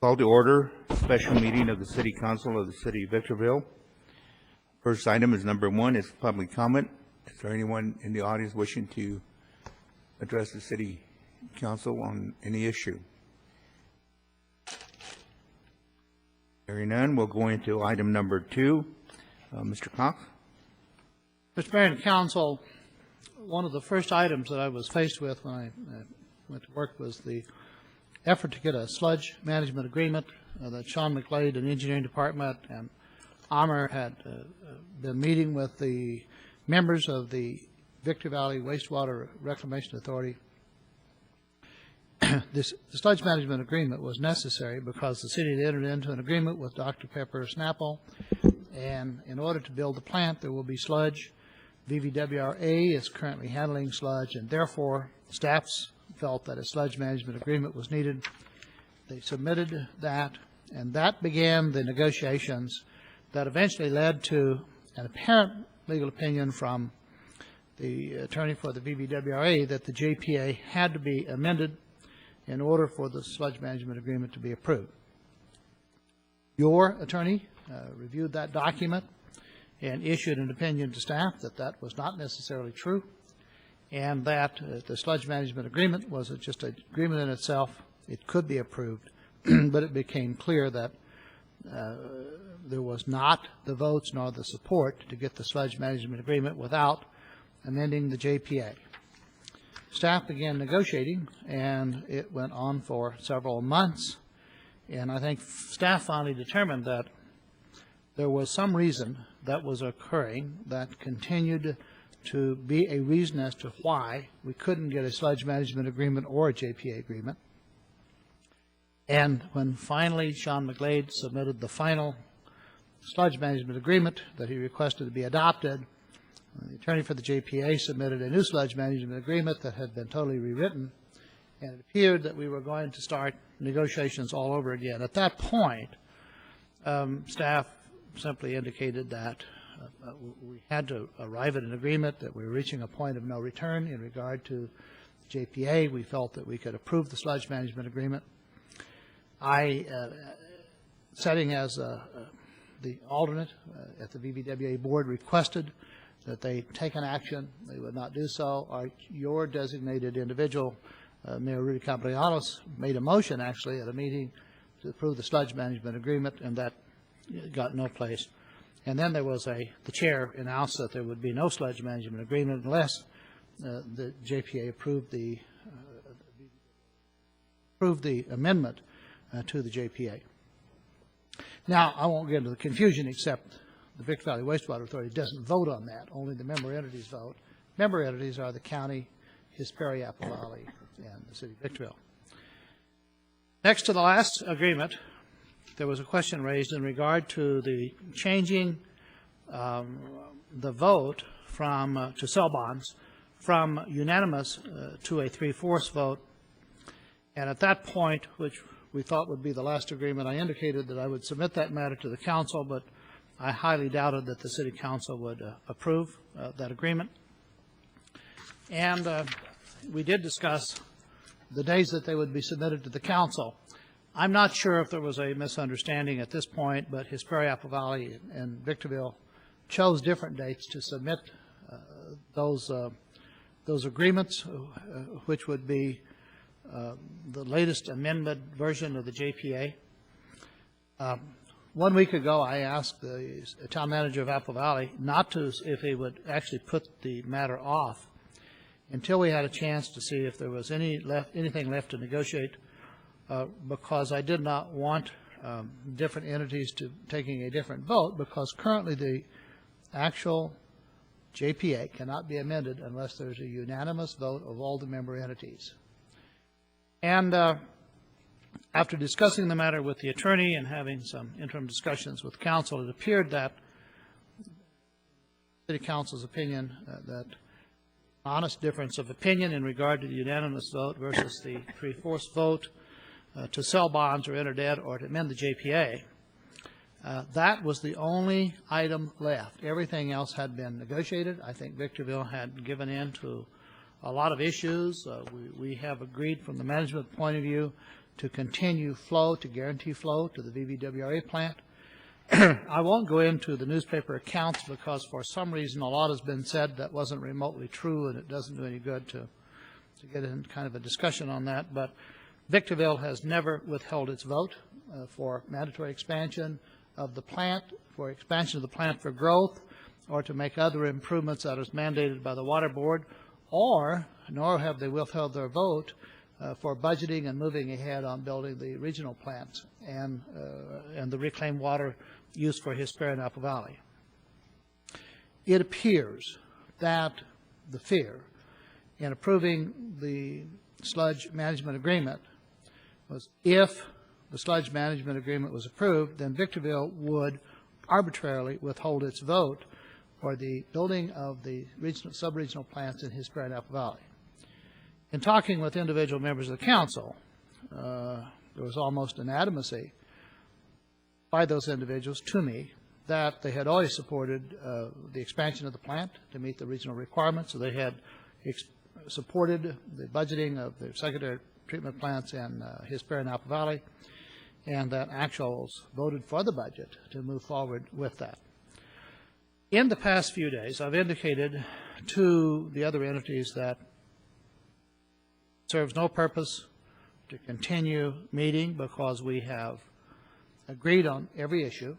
Call to order special meeting of the City Council of the City of Victorville. First item is number 1 is public comment. Is there anyone in the audience wishing to address the City Council on any issue? Hearing none, we'll go into item number 2. Mr. Cox? Mr. Mayor and Council, one of the first items that I was faced with when I went to work was the effort to get a sludge management agreement that Sean McGlade and the Engineering Department and Amr had been meeting with the members of the Victor Valley Wastewater Reclamation Authority. The sludge management agreement was necessary because the city had entered into an agreement with Dr. Pepper Snapple, and in order to build the plant there will be sludge. VVWRA is currently handling sludge, and therefore staffs felt that a sludge management agreement was needed. They submitted that, and that began the negotiations that eventually led to an apparent legal opinion from the attorney for the VVWRA that the JPA had to be amended in order for the sludge management agreement to be approved. Your attorney reviewed that document and issued an opinion to staff that that was not necessarily true, and that the sludge management agreement was just an agreement in itself. It could be approved, but it became clear that there was not the votes nor the support to get the sludge management agreement without amending the JPA. Staff began negotiating, and it went on for several months, and I think staff finally determined that there was some reason that was occurring that continued to be a reason as to why we couldn't get a sludge management agreement or a JPA agreement. And when finally Sean McGlade submitted the final sludge management agreement that he requested to be adopted, the attorney for the JPA submitted a new sludge management agreement that had been totally rewritten, and it appeared that we were going to start negotiations all over again. At that point, staff simply indicated that we had to arrive at an agreement, that we were reaching a point of no return in regard to JPA. We felt that we could approve the sludge management agreement. I, sitting as the alternate at the VVWA board, requested that they take an action. They would not do so. Your designated individual, Mayor Rudy Cabrianos, made a motion actually at a meeting to approve the sludge management agreement, and that got no place. And then there was the chair announced that there would be no sludge management agreement unless the JPA approved the amendment to the JPA. Now, I won't get into the confusion, except the Victor Valley Wastewater Authority doesn't vote on that. Only the member entities vote. Member entities are the county, Hesperia, Apple Valley, and the city of Victorville. Next to the last agreement, there was a question raised in regard to the changing the vote from to sell bonds from unanimous to a 3/4 vote. And at that point, which we thought would be the last agreement, I indicated that I would submit that matter to the council, but I highly doubted that the city council would approve that agreement. And we did discuss the days that they would be submitted to the council. I'm not sure if there was a misunderstanding at this point, but Hesperia, Apple Valley, and Victorville chose different dates to submit those agreements, which would be the latest amendment version of the JPA. 1 week ago, I asked the town manager of Apple Valley not to, if he would actually put the matter off until we had a chance to see if there was anything left to negotiate, because I did not want different entities to taking a different vote, because currently the actual JPA cannot be amended unless there's a unanimous vote of all the member entities. And after discussing the matter with the attorney and having some interim discussions with council, it appeared that City Council's opinion that honest difference of opinion in regard to the unanimous vote versus the 3/4 vote to sell bonds or enter debt or to amend the JPA. That was the only item left. Everything else had been negotiated. I think Victorville had given in to a lot of issues. We have agreed from the management point of view to continue flow, to guarantee flow to the VVWRA plant. I won't go into the newspaper accounts because for some reason a lot has been said that wasn't remotely true, and it doesn't do any good to get in kind of a discussion on that. But Victorville has never withheld its vote for mandatory expansion of the plant, for expansion of the plant for growth, or to make other improvements that is mandated by the Water Board, nor have they withheld their vote for budgeting and moving ahead on building the regional plants and the reclaimed water used for Hesperia and Apple Valley. It appears that the fear in approving the sludge management agreement was if the sludge management agreement was approved, then Victorville would arbitrarily withhold its vote for the building of the sub-regional plants in Hesperia and Apple Valley. In talking with individual members of the council, there was almost an adamacy by those individuals to me that they had always supported the expansion of the plant to meet the regional requirements. So they had supported the budgeting of the secondary treatment plants in Hesperia and Apple Valley, and that actuals voted for the budget to move forward with that. In the past few days, I've indicated to the other entities that it serves no purpose to continue meeting because we have agreed on every issue.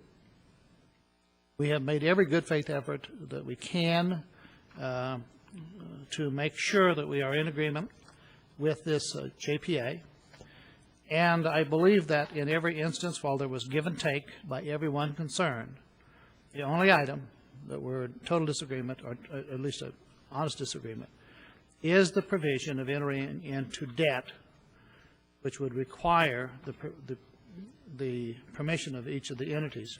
We have made every good faith effort that we can to make sure that we are in agreement with this JPA. And I believe that in every instance, while there was give and take by everyone concerned, the only item that we're in total disagreement, or at least an honest disagreement, is the provision of entering into debt, which would require the permission of each of the entities.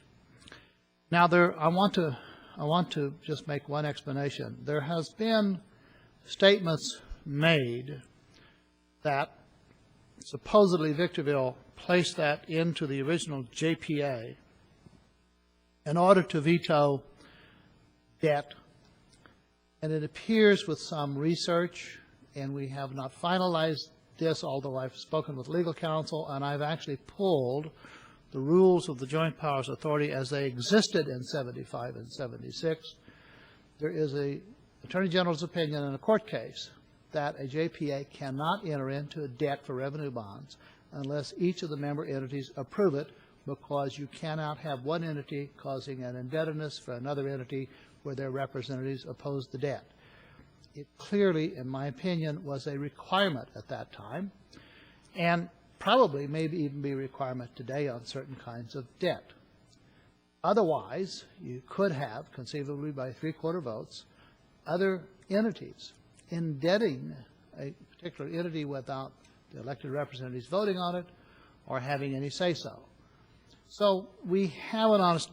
Now, I want to just make one explanation. There has been statements made that supposedly Victorville placed that into the original JPA in order to veto debt, and it appears with some research, and we have not finalized this, although I've spoken with legal counsel, and I've actually pulled the rules of the Joint Powers Authority as they existed in 75 and 76. There is a Attorney General's opinion in a court case that a JPA cannot enter into a debt for revenue bonds unless each of the member entities approve it, because you cannot have one entity causing an indebtedness for another entity where their representatives oppose the debt. It clearly, in my opinion, was a requirement at that time, and probably maybe even be a requirement today on certain kinds of debt. Otherwise, you could have, conceivably by 3/4 votes, other entities indebting a particular entity without the elected representatives voting on it or having any say-so. So we have an honest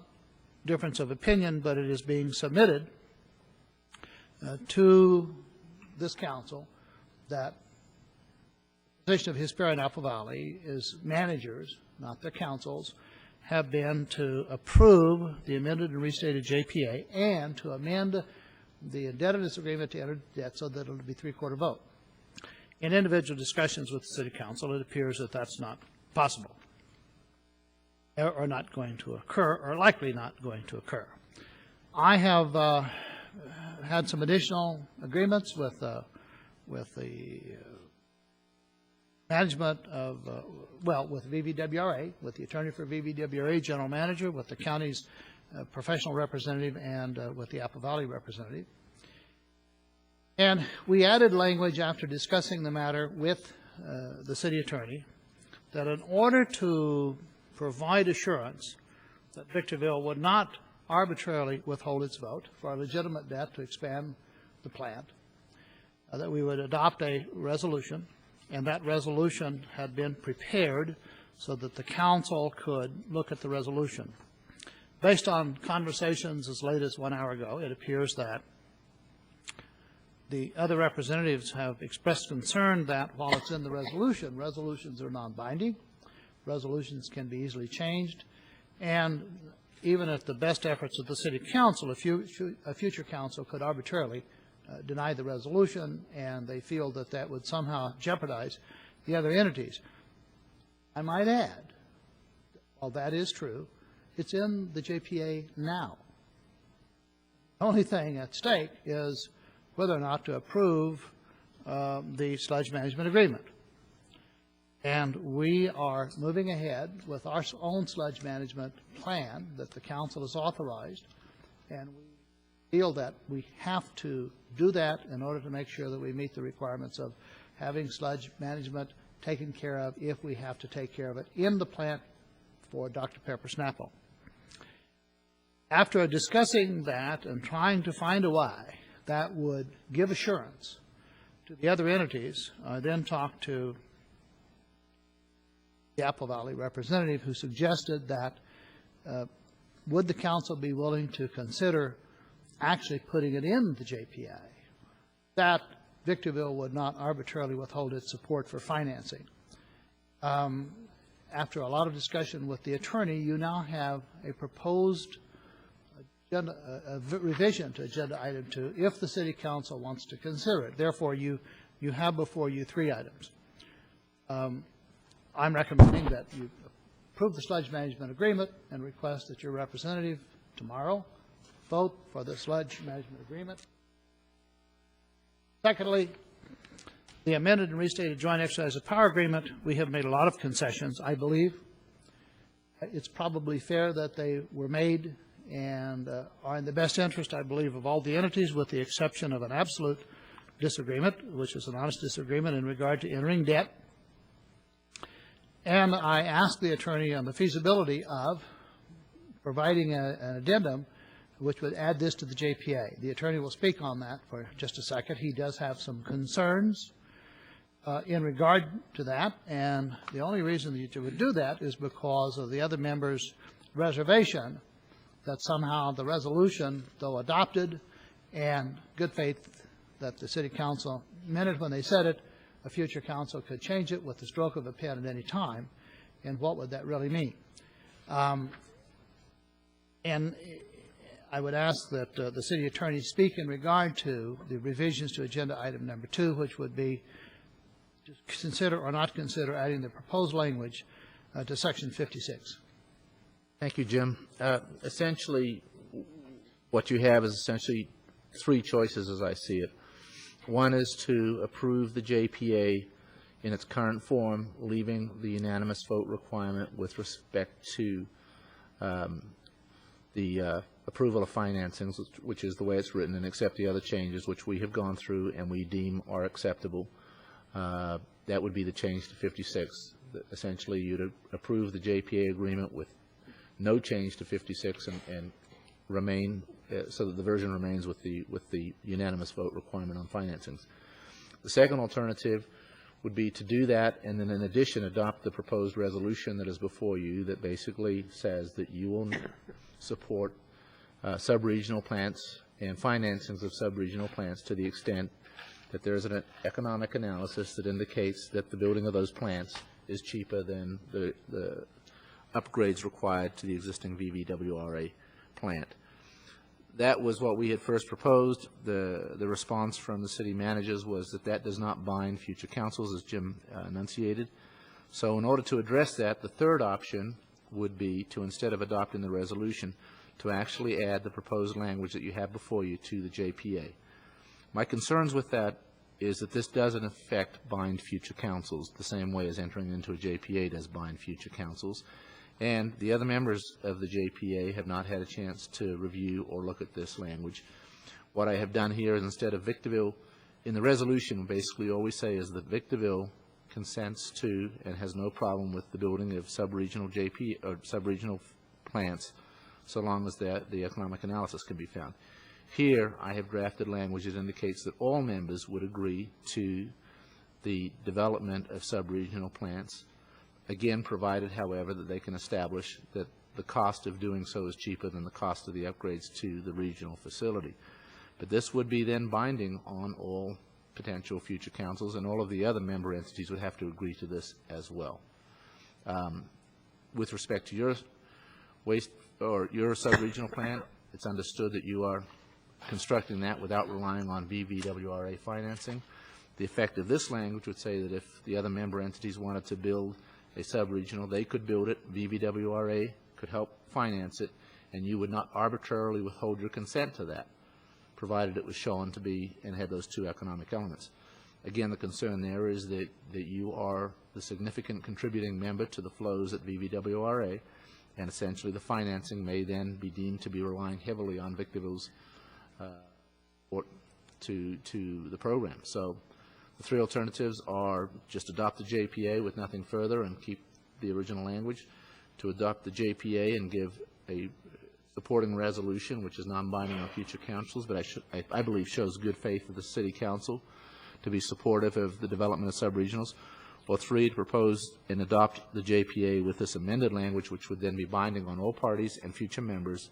difference of opinion, but it is being submitted to this council that the position of Hesperia and Apple Valley is managers, not their councils, have been to approve the amended and restated JPA and to amend the indebtedness agreement to enter debt so that it will be 3/4 vote. In individual discussions with the City Council, it appears that that's not possible, or not going to occur, or likely not going to occur. I have had some additional agreements with the management of, with VVWRA, with the attorney for VVWRA, general manager, with the county's professional representative, and with the Apple Valley representative. And we added language after discussing the matter with the city attorney that in order to provide assurance that Victorville would not arbitrarily withhold its vote for a legitimate debt to expand the plant, that we would adopt a resolution, and that resolution had been prepared so that the council could look at the resolution. Based on conversations as late as 1 hour ago, it appears that the other representatives have expressed concern that while it's in the resolution, resolutions are non-binding, resolutions can be easily changed, and even at the best efforts of the City Council, a future council could arbitrarily deny the resolution, and they feel that that would somehow jeopardize the other entities. I might add, while that is true, it's in the JPA now. The only thing at stake is whether or not to approve the sludge management agreement. And we are moving ahead with our own sludge management plan that the council has authorized, and we feel that we have to do that in order to make sure that we meet the requirements of having sludge management taken care of if we have to take care of it in the plant for Dr. Pepper Snapple. After discussing that and trying to find a way that would give assurance to the other entities, I then talked to the Apple Valley representative who suggested that would the council be willing to consider actually putting it in the JPA, that Victorville would not arbitrarily withhold its support for financing. After a lot of discussion with the attorney, you now have a proposed a revision to Agenda Item 2 if the City Council wants to consider it. Therefore, you have before you 3 items. I'm recommending that you approve the sludge management agreement and request that your representative tomorrow vote for the sludge management agreement. Secondly, the amended and restated joint exercise of power agreement, we have made a lot of concessions, I believe. It's probably fair that they were made and are in the best interest, I believe, of all the entities, with the exception of an absolute disagreement, which is an honest disagreement in regard to entering debt. And I asked the attorney on the feasibility of providing an addendum which would add this to the JPA. The attorney will speak on that for just a second. He does have some concerns in regard to that, and the only reason that you would do that is because of the other members' reservation that somehow the resolution, though adopted, and good faith that the City Council meant it when they said it, a future council could change it with the stroke of a pen at any time, and what would that really mean? And I would ask that the city attorney speak in regard to the revisions to Agenda Item Number 2, which would be to consider or not consider adding the proposed language to Section 56. Thank you, Jim. Essentially, what you have is essentially 3 choices as I see it. One is to approve the JPA in its current form, leaving the unanimous vote requirement with respect to the approval of financings, which is the way it's written, and accept the other changes which we have gone through and we deem are acceptable. That would be the change to 56. Essentially, you'd approve the JPA agreement with no change to 56 and remain so that the version remains with the unanimous vote requirement on financings. The second alternative would be to do that and then in addition adopt the proposed resolution that is before you that basically says that you will support sub-regional plants and financings of sub-regional plants to the extent that there is an economic analysis that indicates that the building of those plants is cheaper than the upgrades required to the existing VVWRA plant. That was what we had first proposed. The response from the city managers was that that does not bind future councils, as Jim enunciated. So in order to address that, the third option would be to, instead of adopting the resolution, to actually add the proposed language that you have before you to the JPA. My concerns with that is that this does in effect bind future councils the same way as entering into a JPA does bind future councils. And the other members of the JPA have not had a chance to review or look at this language. What I have done here is, instead of Victorville, in the resolution, basically all we say is that Victorville consents to and has no problem with the building of sub-regional JP or sub-regional plants, so long as the economic analysis can be found. Here, I have drafted language that indicates that all members would agree to the development of sub-regional plants, again, provided, however, that they can establish that the cost of doing so is cheaper than the cost of the upgrades to the regional facility. But this would be then binding on all potential future councils, and all of the other member entities would have to agree to this as well. With respect to your waste or your sub-regional plant, it's understood that you are constructing that without relying on VVWRA financing. The effect of this language would say that if the other member entities wanted to build a sub-regional, they could build it, VVWRA could help finance it, and you would not arbitrarily withhold your consent to that, provided it was shown to be and had those two economic elements. Again, the concern there is that you are the significant contributing member to the flows at VVWRA, and essentially the financing may then be deemed to be relying heavily on Victorville's support to the program. So the three alternatives are just adopt the JPA with nothing further and keep the original language, to adopt the JPA and give a supporting resolution, which is non-binding on future councils, but I believe shows good faith of the City Council to be supportive of the development of sub-regionals, or three, to propose and adopt the JPA with this amended language, which would then be binding on all parties and future members,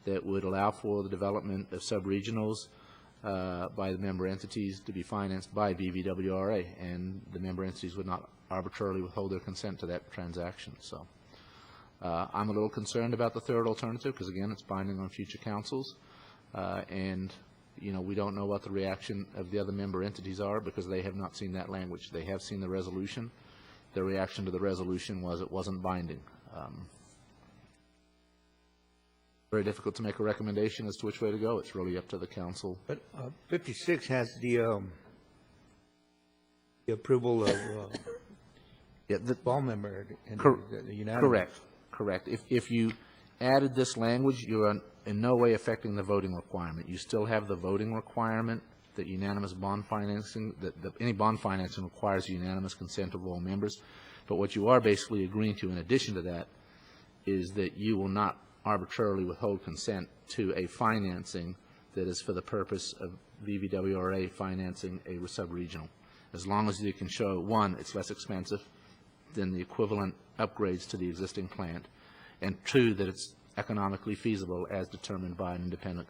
that would allow for the development of sub-regionals by the member entities to be financed by BVWRA, and the member entities would not arbitrarily withhold their consent to that transaction. So I'm a little concerned about the third alternative because, again, it's binding on future councils, and you know, we don't know what the reaction of the other member entities are because they have not seen that language. They have seen the resolution. Their reaction to the resolution was it wasn't binding. Very difficult to make a recommendation as to which way to go. It's really up to the council. But 56 has the approval of Yeah, all member and the unanimous. Correct. If you added this language, you're in no way affecting the voting requirement. You still have the voting requirement that unanimous bond financing, that any bond financing requires unanimous consent of all members. But what you are basically agreeing to in addition to that is that you will not arbitrarily withhold consent to a financing that is for the purpose of VVWRA financing a sub-regional. As long as you can show, one, it's less expensive than the equivalent upgrades to the existing plant, and two, that it's economically feasible as determined by an independent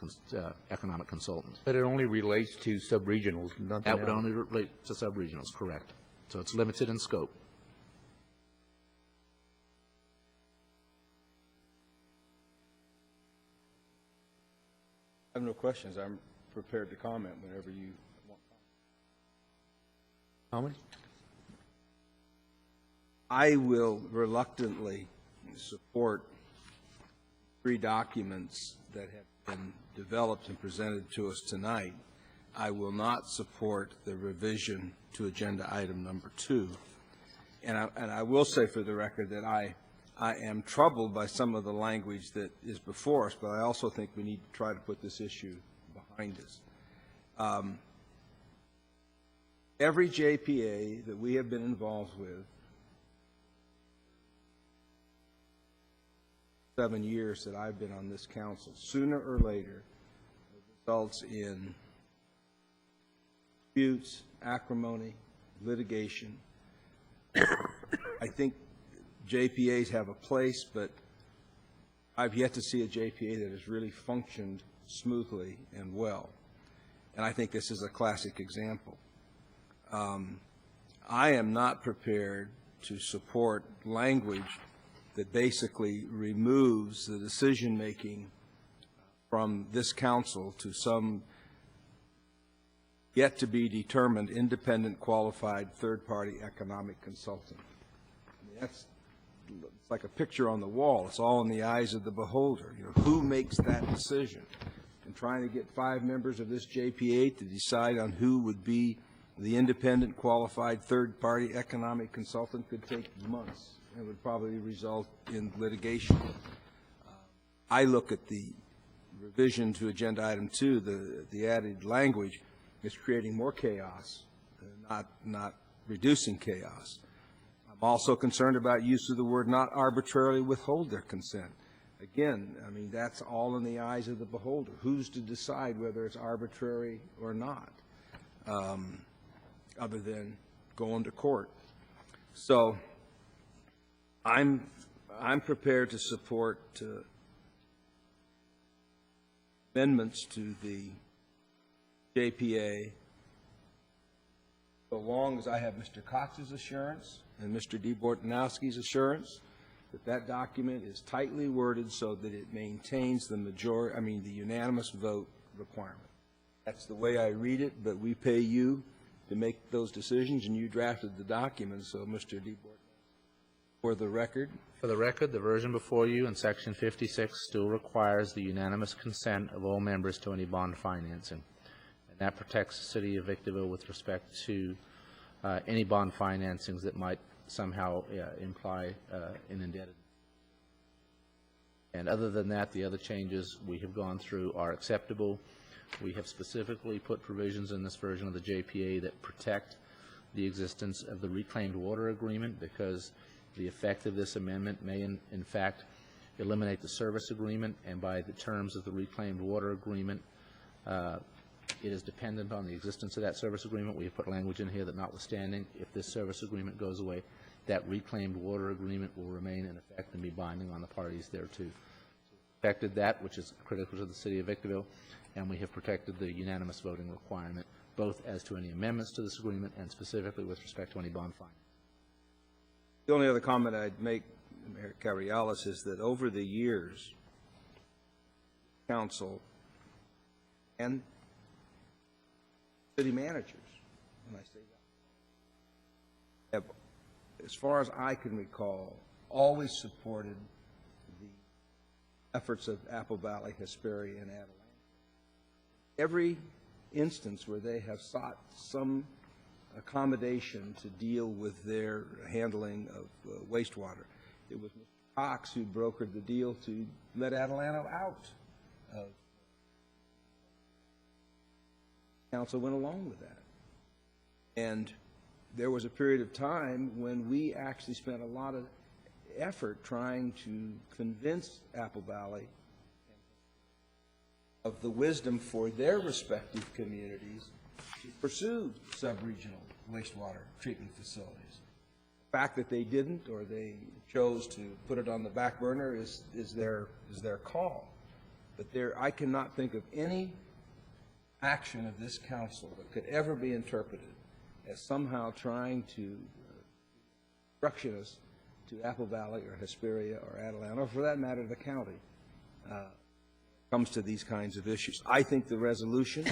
economic consultant. But it only relates to sub-regionals, nothing That would else. only relate to sub-regionals, correct. So it's limited in scope. I have no questions. I'm prepared to comment whenever you want. Comment? I will reluctantly support three documents that have been developed and presented to us tonight. I will not support the revision to agenda item number 2. And I will say for the record that I am troubled by some of the language that is before us, but I also think we need to try to put this issue behind us. Every JPA that we have been involved with, 7 years that I've been on this council, sooner or later results in disputes, acrimony, litigation. I think JPAs have a place, but I've yet to see a JPA that has really functioned smoothly and well. And I think this is a classic example. I am not prepared to support language that basically removes the decision-making from this council to some yet-to-be-determined independent qualified third-party economic consultant. I mean, it's like a picture on the wall. It's all in the eyes of the beholder. You know, who makes that decision? And trying to get 5 members of this JPA to decide on who would be the independent qualified third-party economic consultant could take months. It would probably result in litigation. I look at the revision to agenda item 2, the added language, is creating more chaos, not reducing chaos. I'm also concerned about use of the word not arbitrarily withhold their consent. Again, I mean, that's all in the eyes of the beholder. Who's to decide whether it's arbitrary or not, other than going to court? So I'm prepared to support amendments to the JPA so long as I have Mr. Cox's assurance and Mr. DeBortonowski's assurance that that document is tightly worded so that it maintains the unanimous vote requirement. That's the way I read it, but we pay you to make those decisions, and you drafted the document, so Mr. DeBortonowski, For the record, For the record, the version before you in Section 56 still requires the unanimous consent of all members to any bond financing. And that protects the city of Victorville with respect to any bond financings that might somehow imply an indebtedness. And other than that, the other changes we have gone through are acceptable. We have specifically put provisions in this version of the JPA that protect the existence of the reclaimed water agreement, because the effect of this amendment may in fact eliminate the service agreement, and by the terms of the reclaimed water agreement, it is dependent on the existence of that service agreement. We have put language in here that notwithstanding, if this service agreement goes away, that reclaimed water agreement will remain in effect and be binding on the parties thereto. Protected that, which is critical to the city of Victorville, and we have protected the unanimous voting requirement, both as to any amendments to this agreement and specifically with respect to any bond fine. the only other comment I'd make, Mayor Cavrialis, is that over the years, council and city managers, when I say that, have, as far as I can recall, always supported the efforts of Apple Valley, Hesperia, and Atalanta. Every instance where they have sought some accommodation to deal with their handling of wastewater, it was Mr. Cox who brokered the deal to let Atalanta out. Council went along with that. And there was a period of time when we actually spent a lot of effort trying to convince Apple Valley of the wisdom for their respective communities to pursue sub-regional wastewater treatment facilities. The fact that they didn't, or they chose to put it on the back burner, is their call. But I cannot think of any action of this council that could ever be interpreted as somehow trying to instruction us to Apple Valley or Hesperia or Atalanta, or for that matter, the county, comes to these kinds of issues. I think the resolution,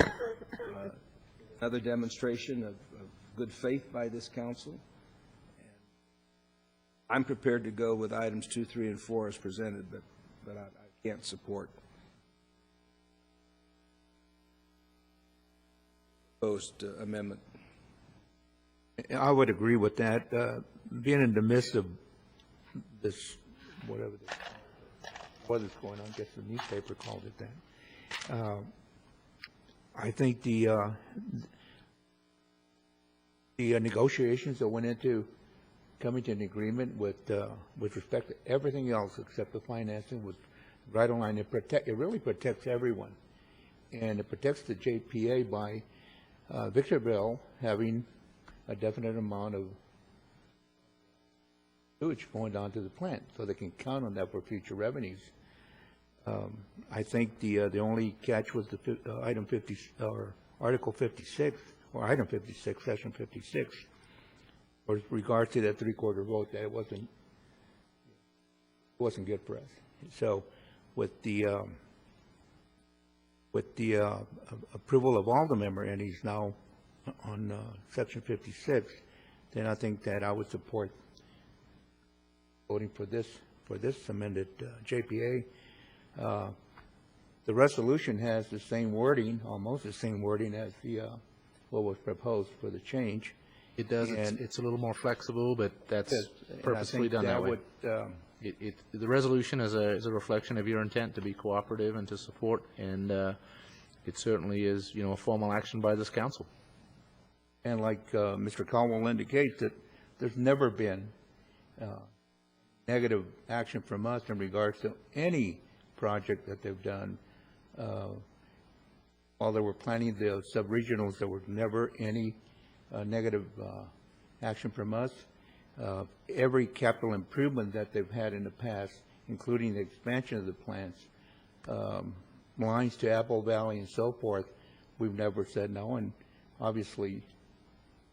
another demonstration of good faith by this council. And I'm prepared to go with items 2, 3, and 4 as presented, but I can't support proposed amendment. I would agree with that. Being in the midst of this, whatever this, what is going on, I guess the newspaper called it that. I think the negotiations that went into coming to an agreement with respect to everything else except the financing was right on line. It really protects everyone, and it protects the JPA by Victorville having a definite amount of sewage going down to the plant, so they can count on that for future revenues. I think the only catch was the item 50 or Article 56 or item 56, Section 56, with regard to that three-quarter vote, that it wasn't good for us. So, with the approval of all the member entities now on Section 56, then I think that I would support voting for this amended JPA. The resolution has the same wording, almost the same wording as what was proposed for the change. It does. It's a little more flexible, but that's purposely done that way. The resolution is a reflection of your intent to be cooperative and to support, and it certainly is, a formal action by this council. And like Mr. Caldwell indicates, that there's never been negative action from us in regards to any project that they've done. While they were planning the sub-regionals, there was never any negative action from us. Every capital improvement that they've had in the past, including the expansion of the plants, lines to Apple Valley and so forth, we've never said no. And obviously,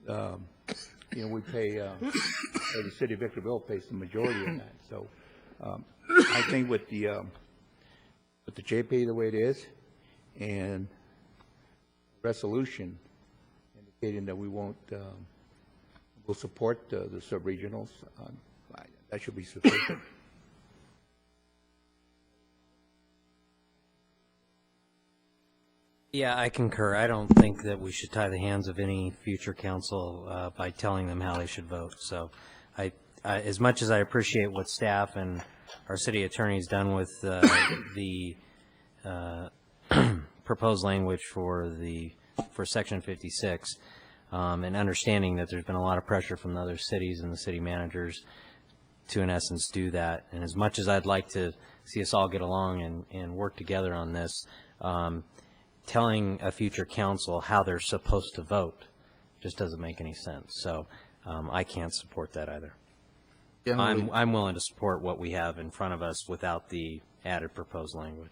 we pay, or the city of Victorville pays the majority of that. So I think with the JPA the way it is, and resolution indicating that we won't, we'll support the sub-regionals, That should be sufficient. Yeah, I concur. I don't think that we should tie the hands of any future council by telling them how they should vote. So as much as I appreciate what staff and our city attorney's done with the proposed language for Section 56, and understanding that there's been a lot of pressure from the other cities and the city managers to, in essence, do that. And as much as I'd like to see us all get along and work together on this, telling a future council how they're supposed to vote just doesn't make any sense. So I can't support that either. Generally- I'm willing to support what we have in front of us without the added proposed language.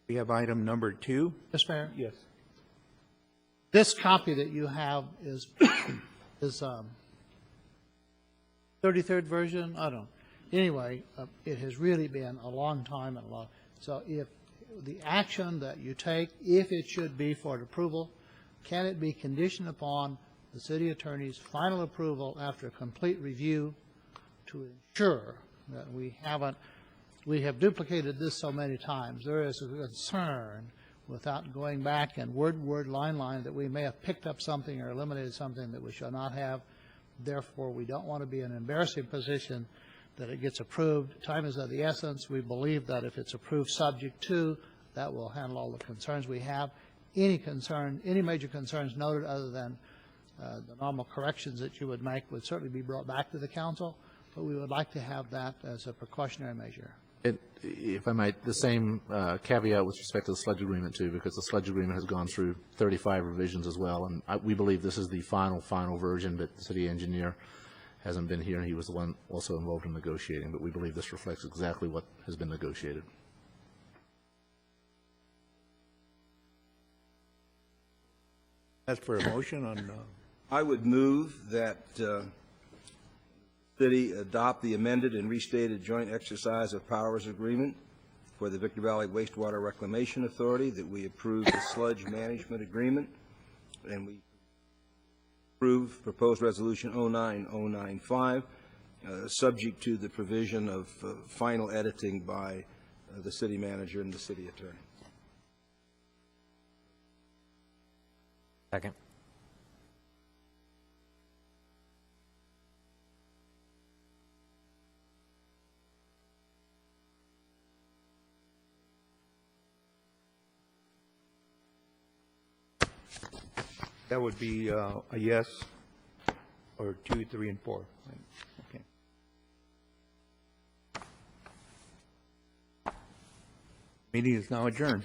We have item number 2. Mr. Mayor? Yes. This copy that you have is 33rd version, I don't know. Anyway, it has really been a long time and a lot. So if the action that you take, if it should be for approval, can it be conditioned upon the city attorney's final approval after a complete review to ensure that we have duplicated this so many times. There is a concern without going back and word, line, that we may have picked up something or eliminated something that we should not have. Therefore, we don't want to be in an embarrassing position that it gets approved. Time is of the essence. We believe that if it's approved subject to, that will handle all the concerns we have. Any major concerns noted other than the normal corrections that you would make would certainly be brought back to the council, but we would like to have that as a precautionary measure. If I might, the same caveat with respect to the sludge agreement too, because the sludge agreement has gone through 35 revisions as well, and we believe this is the final version, but the city engineer hasn't been here, and he was the one also involved in negotiating, but we believe this reflects exactly what has been negotiated. As for a motion on, I would move that city adopt the amended and restated joint exercise of powers agreement for the Victor Valley Wastewater Reclamation Authority, that we approve the sludge management agreement, and we approve proposed resolution 09095, subject to the provision of final editing by the city manager and the city attorney. Second. that would be a yes, or 2, 3, and 4. Okay. Meeting is now adjourned.